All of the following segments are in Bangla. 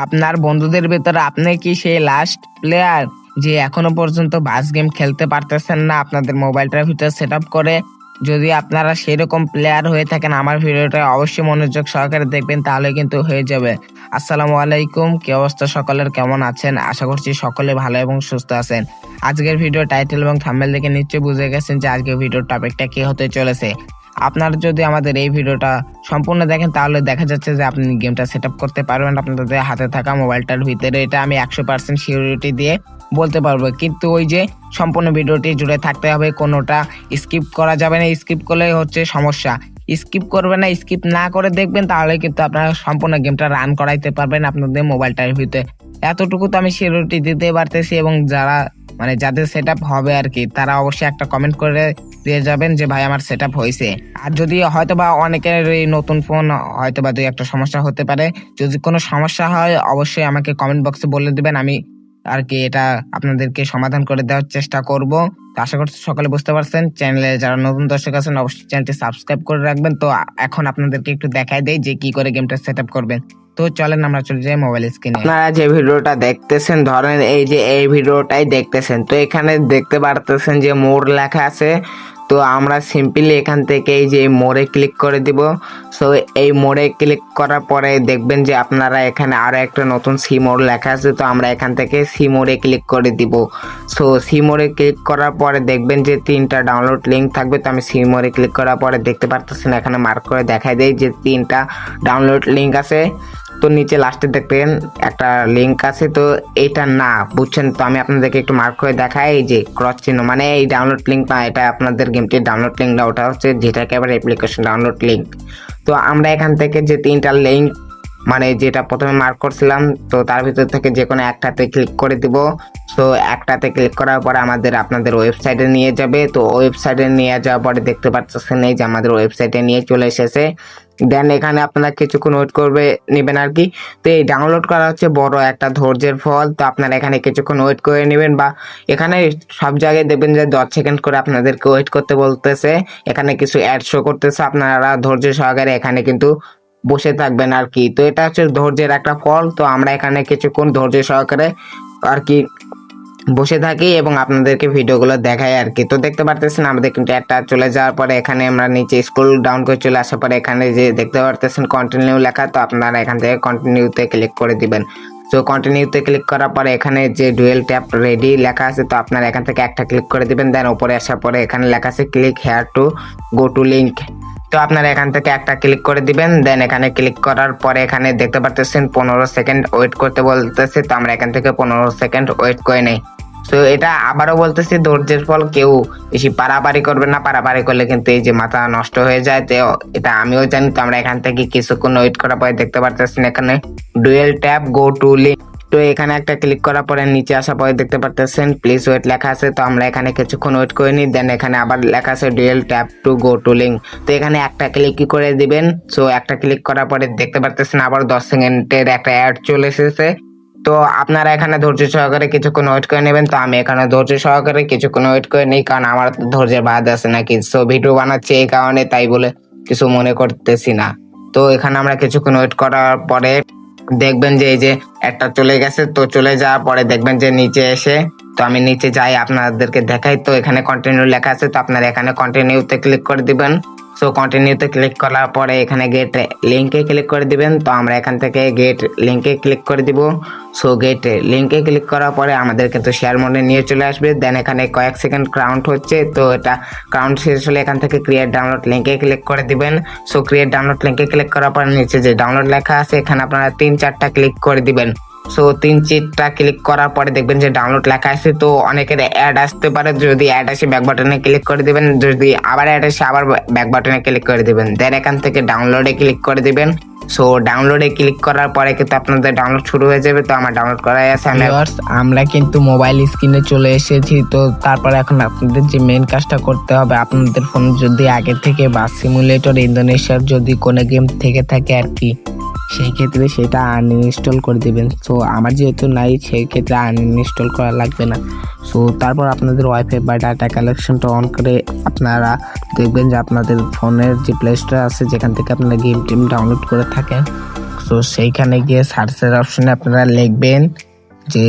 আপনার বন্ধুদের ভেতরে আপনি কি সেই লাস্ট প্লেয়ার যে এখনো পর্যন্ত বাস গেম খেলতে পারতেছেন না আপনাদের মোবাইলটার ভিতরে সেট আপ করে? যদি আপনারা সেরকম প্লেয়ার হয়ে থাকেন আমার ভিডিওটা অবশ্যই মনোযোগ সহকারে দেখবেন, তাহলে কিন্তু হয়ে যাবে। আসসালামু আলাইকুম, কি অবস্থা সকলের, কেমন আছেন? আশা করছি সকলে ভালো এবং সুস্থ আছেন। আজকের ভিডিও টাইটেল এবং থাম্বনেল দেখে নিশ্চয়ই বুঝে গেছেন যে আজকের ভিডিওর টপিকটা কি হতে চলেছে। আপনারা যদি আমাদের এই ভিডিওটা সম্পূর্ণ দেখেন তাহলে দেখা যাচ্ছে যে আপনি গেমটা সেট আপ করতে পারবেন আপনাদের হাতে থাকা মোবাইলটার ভিতরে। এটা আমি 100% সিকিউরিটি দিয়ে বলতে পারবো, কিন্তু ওই যে সম্পূর্ণ ভিডিওটি জুড়ে থাকতে হবে, কোনোটা স্কিপ করা যাবে না। স্কিপ করলে হচ্ছে সমস্যা। স্কিপ করবেন না, স্কিপ না করে দেখবেন, তাহলে কিন্তু আপনারা সম্পূর্ণ গেমটা রান করাইতে পারবেন আপনাদের মোবাইলটার ভিতরে। এতটুকু তো আমি সিকিউরিটি দিতে পারতেছি, এবং যারা যাদের সেট আপ হবে আর কি, তারা অবশ্যই একটা কমেন্ট করে দিয়ে যাবেন যে ভাই আমার সেট আপ হয়েছে। আর যদি হয়তোবা অনেকের এই নতুন ফোন হয়তোবা দুই একটা সমস্যা হতে পারে, যদি কোনো সমস্যা হয় অবশ্যই আমাকে কমেন্ট বক্সে বলে দিবেন, আমি আর কি এটা আপনাদেরকে সমাধান করে দেওয়ার চেষ্টা করব। তো আশা করছি সকলে বুঝতে পারছেন। চ্যানেলে যারা নতুন দর্শক আছেন অবশ্যই চ্যানেলটি সাবস্ক্রাইব করে রাখবেন। তো এখন আপনাদেরকে একটু দেখাই দেই যে কি করে গেমটা সেট আপ করবেন। তো চলেন আমরা চলে যাই মোবাইল স্ক্রিনে। আপনারা যে ভিডিওটা দেখতেছেন, ধরেন এই ভিডিওটাই দেখতেছেন, তো এখানে দেখতে পারতেছেন যে মোর লেখা আছে। তো আমরা সিম্পলি এখান থেকে এই যে মোড়ে ক্লিক করে দিব। সো এই মোড়ে ক্লিক করার পরে দেখবেন যে আপনারা এখানে আরো একটা নতুন সি মোড লেখা আছে, তো আমরা এখান থেকে সি মোড়ে ক্লিক করে দিব। সো সি মোড়ে ক্লিক করার পরে দেখবেন যে 3টা ডাউনলোড লিঙ্ক থাকবে। তো আমি সি মোড়ে ক্লিক করার পরে দেখতে পারতেছেন এখানে মার্ক করে দেখাই দেয় যে 3টা ডাউনলোড লিঙ্ক আছে। তো নিচে লাস্টে দেখবেন একটা লিঙ্ক আছে, তো এইটা না বুঝছেন, তো আমি আপনাদেরকে একটু মার্ক করে দেখাই। এই যে ক্রস চিহ্ন মানে এই ডাউনলোড লিঙ্ক না, এটা আপনাদের গেমটির ডাউনলোড লিঙ্ক না, ওটা হচ্ছে যেটাকে আবার অ্যাপ্লিকেশন ডাউনলোড লিঙ্ক। তো আমরা এখান থেকে যে 3টা লিঙ্ক যেটা প্রথমে মার্ক করছিলাম, তো তার ভিতর থেকে যে কোনো একটাতে ক্লিক করে দিব। সো একটাতে ক্লিক করার পরে আপনাদের ওয়েবসাইটে নিয়ে যাবে। তো ওয়েবসাইটে নিয়ে যাওয়ার পরে দেখতে পাচ্ছেন এই যে আমাদের ওয়েবসাইটে নিয়ে চলে এসেছে। দেন এখানে আপনারা কিছুক্ষণ ওয়েট করবে নেবেন আর কি। তো এই ডাউনলোড করা হচ্ছে বড় একটা ধৈর্যের ফল। তো আপনারা এখানে কিছুক্ষণ ওয়েট করে নেবেন, বা এখানে সব জায়গায় দেখবেন যে 10 সেকেন্ড করে আপনাদেরকে ওয়েট করতে বলতেছে। এখানে কিছু অ্যাড শো করতেছে, আপনারা ধৈর্য সহকারে এখানে কিন্তু বসে থাকবেন আর কি। তো এটা হচ্ছে ধৈর্যের একটা ফল। তো আমরা এখানে কিছুক্ষণ ধৈর্য সহকারে আর কি বসে থাকি এবং আপনাদেরকে ভিডিওগুলো দেখাই আর কি। তো দেখতে পারতেছেন আমাদের কিন্তু একটা চলে যাওয়ার পরে এখানে আমরা নিচে স্ক্রল ডাউন করে চলে আসার পরে এখানে যে দেখতে পারতেছেন কন্টিনিউ লেখা, তো আপনারা এখান থেকে কন্টিনিউতে ক্লিক করে দিবেন। তো কন্টিনিউতে ক্লিক করার পরে এখানে যে ডুয়েল ট্যাপ রেডি লেখা আছে, তো আপনারা এখান থেকে একটা ক্লিক করে দিবেন। দেন উপরে আসার পরে এখানে লেখা আছে click here to go to link, তো আপনারা এখান থেকে একটা ক্লিক করে দিবেন। দেন এখানে ক্লিক করার পরে এখানে দেখতে পারতেছেন 15 সেকেন্ড ওয়েট করতে বলতেছে, তো আমরা এখান থেকে 15 সেকেন্ড ওয়েট করে নেই। তো এটা আবারও বলতেছি ধৈর্যের ফল, কেউ বেশি পারাপারি করবে না, পারাপারি করলে কিন্তু এই যে মাথা নষ্ট হয়ে যায়। তো এটা আমিও জানি। তো আমরা এখান থেকে কিছুক্ষণ ওয়েট করার পরে দেখতে পারতেছেন এখানে dual tap go to link, তো এখানে একটা ক্লিক করার পরে নিচে আসার পরে দেখতে পারতেছেন প্লিজ ওয়েট লেখা আছে। তো আমরা এখানে কিছুক্ষণ ওয়েট করে নিই। দেন এখানে আবার লেখা আছে dual tap to go to link, তো এখানে একটা ক্লিক করে দিবেন। সো একটা ক্লিক করার পরে দেখতে পারতেছেন আবার 10 সেকেন্ডের একটা অ্যাড চলে এসেছে। তো আপনারা এখানে ধৈর্য সহকারে কিছুক্ষণ ওয়েট করে নেবেন। তো আমি এখানে ধৈর্য সহকারে কিছুক্ষণ ওয়েট করে নিই, কারণ আমার ধৈর্যের বাদ আছে নাকি। সো ভিডিও বানাচ্ছি এই কারণে, তাই বলে কিছু মনে করতেছি না। তো এখানে আমরা কিছুক্ষণ ওয়েট করার পরে দেখবেন যে এই যে একটা চলে গেছে। তো চলে যাওয়ার পরে দেখবেন যে নিচে এসে, তো আমি নিচে যাই আপনাদেরকে দেখাই। তো এখানে কন্টিনিউ লেখা আছে, তো আপনারা এখানে কন্টিনিউতে ক্লিক করে দিবেন। সো কন্টিনিউতে ক্লিক করার পরে এখানে গেট লিঙ্কে ক্লিক করে দিবেন। তো আমরা এখান থেকে গেট লিঙ্কে ক্লিক করে দিব। সো গেট লিঙ্কে ক্লিক করার পরে আমাদের কিন্তু শেয়ার মোডে নিয়ে চলে আসবে। দেন এখানে কয়েক সেকেন্ড কাউন্ট হচ্ছে, তো এটা কাউন্ট শেষ হলে এখান থেকে ক্রিয়েট ডাউনলোড লিঙ্কে ক্লিক করে দিবেন। সো ক্রিয়েট ডাউনলোড লিঙ্কে ক্লিক করার পর নিচে যে ডাউনলোড লেখা আছে এখানে আপনারা 3-4টা ক্লিক করে দিবেন। সো 3-4টা ক্লিক করার পরে দেখবেন যে ডাউনলোড লেখা আছে। তো অনেকের অ্যাড আসতে পারে, যদি অ্যাড আসে ব্যাক বাটনে ক্লিক করে দিবেন, যদি আবার অ্যাড আসে আবার ব্যাক বাটনে ক্লিক করে দিবেন। দেন এখান থেকে ডাউনলোডে ক্লিক করে দিবেন। সো ডাউনলোডে ক্লিক করার পরে কিন্তু আপনাদের ডাউনলোড শুরু হয়ে যাবে। তো আমার ডাউনলোড করাই আছে। আমরা কিন্তু মোবাইল স্ক্রিনে চলে এসেছি। তো তারপরে এখন আপনাদের যে মেন কাজটা করতে হবে, আপনাদের ফোন যদি আগে থেকে বাস সিমুলেটর ইন্দোনেশিয়ার যদি কোনো গেম থেকে থাকে আর কি, সেই ক্ষেত্রে সেটা আনইনস্টল করে দিবেন। সো আমার যেহেতু নাই, সেই ক্ষেত্রে আনইনস্টল করা লাগবে না। সো তারপর আপনাদের ওয়াইফাই বা ডাটা কালেকশনটা অন করে আপনারা দেখবেন যে আপনাদের ফোনের যে প্লে স্টোর আছে যেখান থেকে আপনারা গেম টেম ডাউনলোড করে থাকেন, সো সেইখানে গিয়ে সার্চের অপশনে আপনারা লিখবেন যে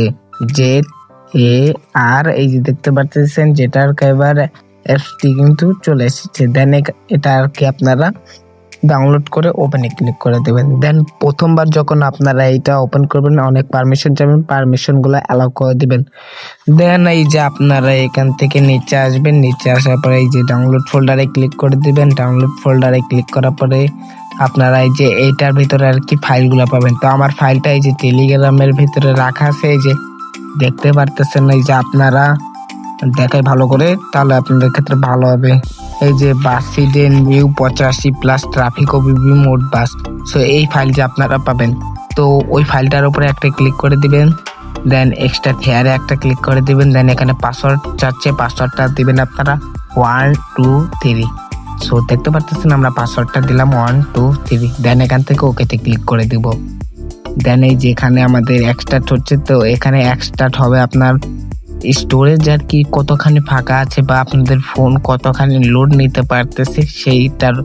ZAR, এই যে দেখতে পাচ্ছেন যেটার এবার অ্যাপসটি কিন্তু চলে এসেছে। দেন এটা আর কি আপনারা ডাউনলোড করে ওপেনে ক্লিক করে দেবেন। দেন প্রথমবার যখন আপনারা এইটা ওপেন করবেন অনেক পারমিশন যাবেন, পারমিশনগুলো অ্যালাউ করে দিবেন। দেন এই যে আপনারা এখান থেকে নিচে আসবেন, নিচে আসার পরে এই যে ডাউনলোড ফোল্ডারে ক্লিক করে দিবেন। ডাউনলোড ফোল্ডারে ক্লিক করার পরে আপনারা এই যে এইটার ভিতরে আর কি ফাইলগুলো পাবেন। তো আমার ফাইলটা এই যে টেলিগ্রামের ভিতরে রাখা আছে, এই যে দেখতে পারতেছেন। এই যে আপনারা দেখাই ভালো করে, তাহলে আপনাদের ক্ষেত্রে ভালো হবে। এই যে বাসিডে নিউ 85+ ট্রাফিক ওবিবি মোড বাস, সো এই ফাইলটা আপনারা পাবেন। তো ওই ফাইলটার উপরে একটা ক্লিক করে দিবেন। দেন এক্সট্রা হেয়ারে একটা ক্লিক করে দিবেন। দেন এখানে পাসওয়ার্ড চাচ্ছে, পাসওয়ার্ডটা দিবেন আপনারা 1 2 3। সো দেখতে পাচ্ছেন আমরা পাসওয়ার্ডটা দিলাম 1 2 3। দেন এখান থেকে ওকেতে ক্লিক করে দিব। দেন এই যে এখানে আমাদের এক্সট্রাক্ট হচ্ছে, তো এখানে এক্সট্রাক্ট হবে আপনার স্টোরেজ আর কি কতখানি ফাঁকা আছে বা আপনাদের ফোন কতখানি লোড নিতে পারতেছে সেইটার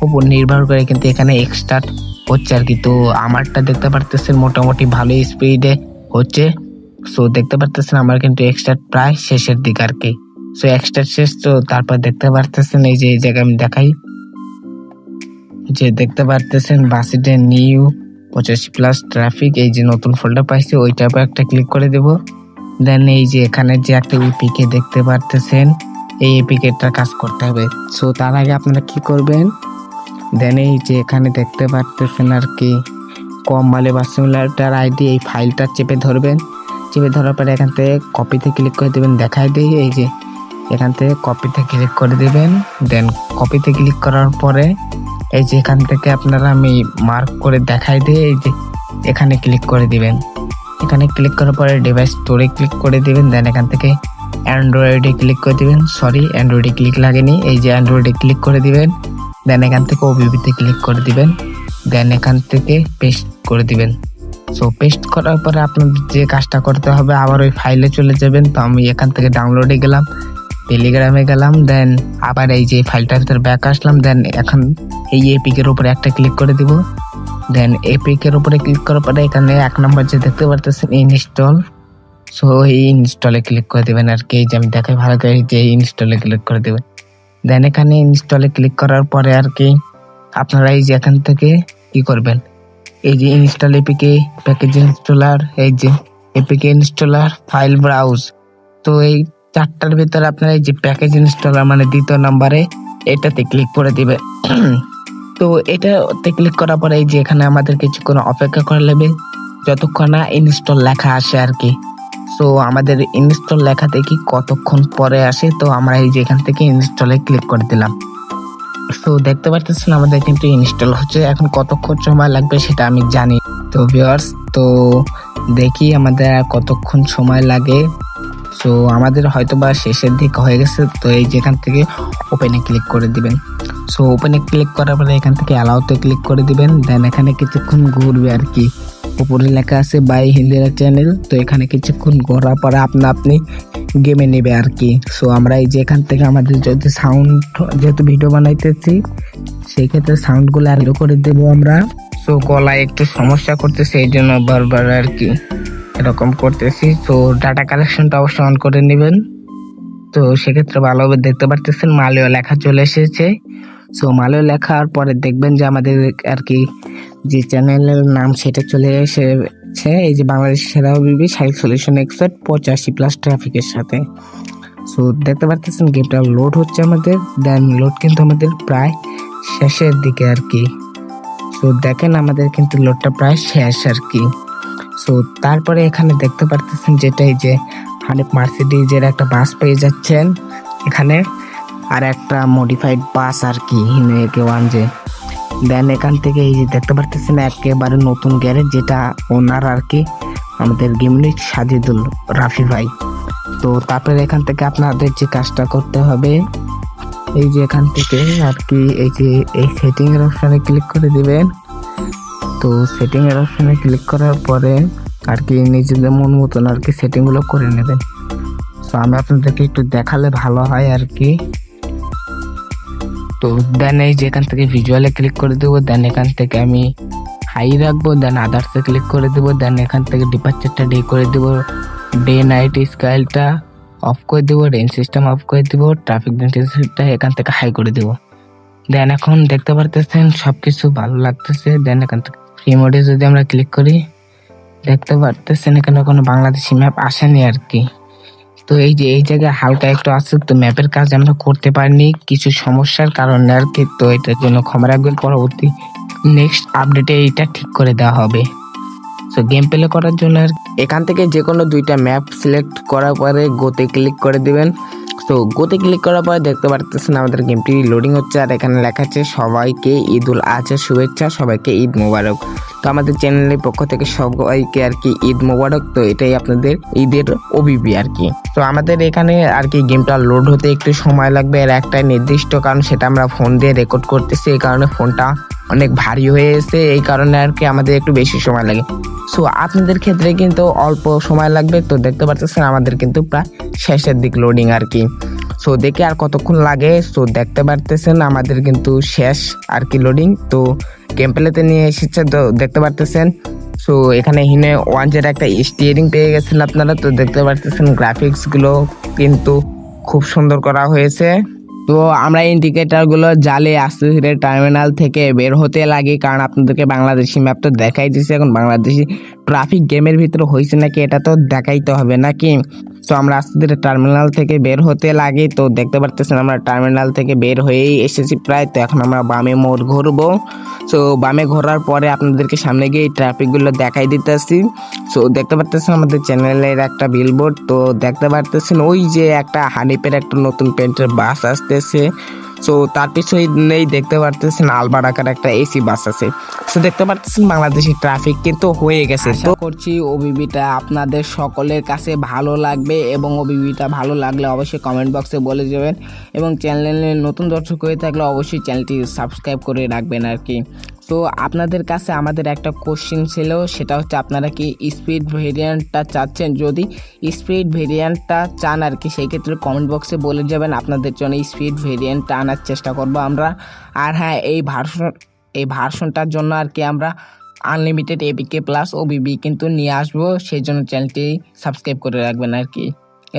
উপর নির্ভর করে কিন্তু এখানে এক্সট্রাক্ট হচ্ছে আর কি। তো আমারটা দেখতে পারতেছেন মোটামুটি ভালো স্পিডে হচ্ছে। সো দেখতে পারতেছেন আমার কিন্তু এক্সট্রাক্ট প্রায় শেষের দিকে আর কি। সো এক্সট্রাক্ট শেষ, তো তারপর দেখতে পারতেছেন এই যে এই জায়গায় আমি দেখাই, যে দেখতে পারতেছেন বাসিডে নিউ 85+ ট্রাফিক, এই যে নতুন ফোল্ডার পাইছি ওইটার উপর একটা ক্লিক করে দেব। দেন এই যে এখানে যে একটা এপিকে দেখতে পারতেছেন, এই এপিকেটার কাজ করতে হবে। সো তার আগে আপনারা কি করবেন, দেন এই যে এখানে দেখতে পারতেছেন আর কি কম্বালে বা সিমুলেটর আইডি, এই ফাইলটা চেপে ধরবেন। চেপে ধরার পরে এখান থেকে কপিতে ক্লিক করে দেবেন। দেখাই দিই এই যে এখান থেকে কপিতে ক্লিক করে দেবেন। দেন কপিতে ক্লিক করার পরে এই যে এখান থেকে আপনারা আমি মার্ক করে দেখাই দিই, এই যে এখানে ক্লিক করে দিবেন। এখানে ক্লিক করার পরে ডিভাইস স্টোরে ক্লিক করে দিবেন। দেন এখান থেকে অ্যান্ড্রয়েডে ক্লিক করে দিবেন। সরি, অ্যান্ড্রয়েডে ক্লিক লাগেনি, এই যে অ্যান্ড্রয়েডে ক্লিক করে দিবেন। দেন এখান থেকে ওবিবিতে ক্লিক করে দিবেন। দেন এখান থেকে পেস্ট করে দিবেন। সো পেস্ট করার পরে আপনাদের যে কাজটা করতে হবে আবার ওই ফাইলে চলে যাবেন। তো আমি এখান থেকে ডাউনলোডে গেলাম, টেলিগ্রামে গেলাম, দেন আবার এই যে ফাইলটার ভিতরে ব্যাক আসলাম। দেন এখন এই এপিকের উপরে একটা ক্লিক করে দিব। দেন এপিকের উপরে ক্লিক করার পরে এখানে 1 নম্বর যে দেখতে পারতেছেন ইনস্টল, সো এই ইনস্টলে ক্লিক করে দেবেন আর কি। এই যে আমি দেখাই ভালো করে, যে ইনস্টলে ক্লিক করে দেবেন। দেন এখানে ইনস্টলে ক্লিক করার পরে আর কি আপনারা এই যে এখান থেকে কি করবেন, এই যে ইনস্টল এপিকে, প্যাকেজ ইনস্টলার, এই যে এপিকে ইনস্টলার, ফাইল ব্রাউজ, তো এই 4টার ভিতরে আপনারা এই যে প্যাকেজ ইনস্টলার মানে 2য় নম্বরে এটাতে ক্লিক করে দিবেন। তো এটাতে ক্লিক করার পরে এই যে এখানে আমাদের কিছুক্ষণ অপেক্ষা করা লাগবে যতক্ষণ না ইনস্টল লেখা আসে আর কি। সো আমাদের ইনস্টল লেখা দেখি কতক্ষণ পরে আসে। তো আমরা এই যে এখান থেকে ইনস্টলে ক্লিক করে দিলাম। সো দেখতে পারতেছেন আমাদের কিন্তু ইনস্টল হচ্ছে। এখন কতক্ষণ সময় লাগবে সেটা আমি জানি। তো ভিউয়ার্স, তো দেখি আমাদের আর কতক্ষণ সময় লাগে। সো আমাদের হয়তো বা শেষের দিকে হয়ে গেছে। তো এই যে এখান থেকে ওপেনে ক্লিক করে দিবেন। সো ওপেনে ক্লিক করার পরে এখান থেকে অ্যালাউতে ক্লিক করে দিবেন। দেন এখানে কিছুক্ষণ ঘুরবে আর কি, উপরে লেখা আছে বাই হিন্দিরা চ্যানেল, তো এখানে কিছুক্ষণ ঘোরার পরে আপনি গেমে নেবে আর কি। সো আমরা এই যে এখান থেকে আমাদের যদি সাউন্ড, যেহেতু ভিডিও বানাইতেছি সেই ক্ষেত্রে সাউন্ডগুলো আর করে দেবো আমরা। সো গলায় একটু সমস্যা করতেছে, এই জন্য বারবার আর কি এরকম করতেছি। তো ডাটা কালেকশনটা অবশ্যই অন করে নেবেন। তো সেক্ষেত্রে ভালোভাবে দেখতে পারতেছেন মালয় লেখা চলে এসেছে। সো মালয় লেখার পরে দেখবেন যে আমাদের আর কি যে চ্যানেলের নাম সেটা চলে এসেছে, এই যে বাংলাদেশ সেরা ওবিবি সাইল সলিউশন এক্সপার্ট 85+ ট্রাফিকের সাথে। সো দেখতে পারতেছেন গেমটা লোড হচ্ছে আমাদের। দেন লোড কিন্তু আমাদের প্রায় শেষের দিকে আর কি। সো দেখেন আমাদের কিন্তু লোডটা প্রায় শেষ আর কি। সো তারপরে এখানে দেখতে পারতেছেন যেটা এই যে হানিফ মার্সিডিজের একটা বাস পেয়ে যাচ্ছেন এখানে, আর একটা মডিফাইড বাস আর কি হিমেকে 1J। দেন এখান থেকে এই যে দেখতে পারতেছেন একেবারে নতুন গ্যারেজ, যেটা ওনার আর কি আমাদের গেমলিক সাজিদুল রাফি ভাই। তো তারপরে এখান থেকে আপনাদের যে কাজটা করতে হবে, এই যে এখান থেকে আর কি এই যে এই সেটিং এর অপশনে ক্লিক করে দিবেন। তো সেটিং এর অপশনে ক্লিক করার পরে আর কি নিজেদের মন মতন আর কি সেটিং গুলো করে নেবেন। তো আমি আপনাদেরকে একটু দেখালে ভালো হয় আর কি। তো দেন এই যে এখান থেকে ভিজুয়ালে ক্লিক করে দেবো। দেন এখান থেকে আমি হাই রাখবো, দেন আদার্সে ক্লিক করে দেবো, দেন এখান থেকে ডিপারচারটা ডে করে দেবো, ডে নাইট স্কাইলটা অফ করে দেবো, রেঞ্জ সিস্টেম অফ করে দেবো, ট্রাফিক ডেন্সিটিটা এখান থেকে হাই করে দেবো। দেন এখন দেখতে পারতেছেন সব কিছু ভালো লাগতেছে। দেন এখান থেকে ফ্রি মোডে যদি আমরা ক্লিক করি, দেখতে পারতেছেন এখানে কোনো বাংলাদেশি ম্যাপ আসেনি আর কি। তো এই যে এই জায়গায় হালকা একটু আছে, তো ম্যাপের কাজ আমরা করতে পারিনি কিছু সমস্যার কারণে আর কি। তো এটার জন্য ক্ষমা রাখবেন, পরবর্তী নেক্সট আপডেটে এইটা ঠিক করে দেওয়া হবে। সো গেম প্লে করার জন্য এখান থেকে যে কোনো দুইটা ম্যাপ সিলেক্ট করার পরে গোতে ক্লিক করে দিবেন। তো গোতে ক্লিক করার পরে দেখতে পারতেছেন আমাদের গেমটি লোডিং হচ্ছে, আর এখানে লেখা আছে সবাইকে ঈদ উল আজহার শুভেচ্ছা, সবাইকে ঈদ মোবারক। তো আমাদের চ্যানেলের পক্ষ থেকে সবাইকে আর কি ঈদ মোবারক। তো এটাই আপনাদের ঈদের ওবিবি আর কি। তো আমাদের এখানে আর কি গেমটা লোড হতে একটু সময় লাগবে, আর একটা নির্দিষ্ট কারণ, সেটা আমরা ফোন দিয়ে রেকর্ড করতেছি, এই কারণে ফোনটা অনেক ভারী হয়ে এসে, এই কারণে আর কি আমাদের একটু বেশি সময় লাগে। সো আপনাদের ক্ষেত্রে কিন্তু অল্প সময় লাগবে। তো দেখতে পাচ্ছেন আমাদের কিন্তু প্রায় শেষের দিক লোডিং আর কি। সো দেখে আর কতক্ষণ লাগে, সো দেখতে পারতেছেন আমাদের কিন্তু শেষ আর কি লোডিং। তো গেম প্লেতে নিয়ে এসেছে, তো দেখতে পারতেছেন। সো এখানে হিনে 1 একটা স্টিয়ারিং পেয়ে গেছেন আপনারা। তো দেখতে পারতেছেন গ্রাফিক্স গুলো কিন্তু খুব সুন্দর করা হয়েছে। তো আমরা ইন্ডিকেটার গুলো জ্বালে আস্তে ধীরে টার্মিনাল থেকে বের হতে লাগি, কারণ আপনাদেরকে বাংলাদেশি ম্যাপ তো দেখাই দিচ্ছে। এখন বাংলাদেশি ট্রাফিক গেমের ভিতরে হয়েছে নাকি এটা তো দেখাইতে হবে নাকি। তো আমরা আস্তে ধীরে টার্মিনাল থেকে বের হতে লাগি। তো দেখতে পারতেছেন আমরা টার্মিনাল থেকে বের হয়েই এসেছি প্রায়। তো এখন আমরা বামে মোড় ঘুরবো। সো বামে ঘোরার পরে আপনাদেরকে সামনে গিয়ে এই ট্রাফিকগুলো দেখাই দিতেছি। সো দেখতে পারতেছেন আমাদের চ্যানেলের একটা বিলবোর্ড। তো দেখতে পারতেছেন ওই যে একটা হানিপের একটা নতুন পেন্টের বাস আসতেছে। সো তার পিছনেই দেখতে পারতেছেন আলবার আকার একটা এসি বাস আছে। সো দেখতে পারতেছেন বাংলাদেশি ট্রাফিক কিন্তু হয়ে গেছে। তো করছি ওবিবিটা আপনাদের সকলের কাছে ভালো লাগবে, এবং ওবিবিটা ভালো লাগলে অবশ্যই কমেন্ট বক্সে বলে যাবেন, এবং চ্যানেলে নতুন দর্শক হয়ে থাকলে অবশ্যই চ্যানেলটি সাবস্ক্রাইব করে রাখবেন আর কি। তো আপনাদের কাছে আমাদের একটা কোশ্চেন ছিল, সেটা হচ্ছে আপনারা কি স্পিড ভেরিয়েন্টটা চাচ্ছেন? যদি স্পিড ভেরিয়েন্টটা চান আর কি, সেই ক্ষেত্রে কমেন্ট বক্সে বলে যাবেন, আপনাদের জন্য স্পিড ভেরিয়েন্টটা আনার চেষ্টা করব আমরা। আর হ্যাঁ, এই ভার্সনটার জন্য আর কি আমরা আনলিমিটেড এপিকে প্লাস ওবিবি কিন্তু নিয়ে আসবো, সেই জন্য চ্যানেলটি সাবস্ক্রাইব করে রাখবেন আর কি।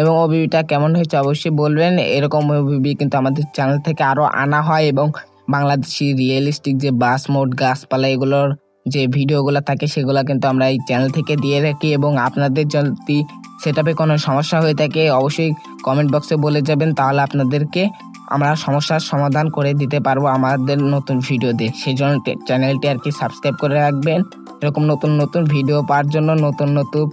এবং ওবিবিটা কেমন হয়েছে অবশ্যই বলবেন। এরকম ওবিবি কিন্তু আমাদের চ্যানেল থেকে আরও আনা হয়, এবং বাংলাদেশি রিয়েলিস্টিক যে বাস মোড, গাছপালা, এগুলোর যে ভিডিওগুলো থাকে সেগুলো কিন্তু আমরা এই চ্যানেল থেকে দিয়ে রাখি। এবং আপনাদের যদি সেটআপে কোনো সমস্যা হয়ে থাকে অবশ্যই কমেন্ট বক্সে বলে যাবেন, তাহলে আপনাদেরকে আমরা সমস্যার সমাধান করে দিতে পারবো আমাদের নতুন ভিডিও দিয়ে। সেই জন্য চ্যানেলটি আর কি সাবস্ক্রাইব করে রাখবেন, এরকম নতুন নতুন ভিডিও পাওয়ার জন্য, নতুন নতুন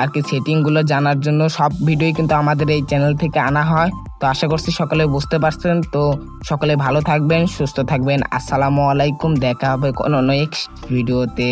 আর কি সেটিংগুলো জানার জন্য। সব ভিডিওই কিন্তু আমাদের এই চ্যানেল থেকে আনা হয়। তো আশা করছি সকলে বুঝতে পারছেন। তো সকলে ভালো থাকবেন, সুস্থ থাকবেন। আসসালামু আলাইকুম, দেখা হবে কোনো নেক্সট ভিডিওতে।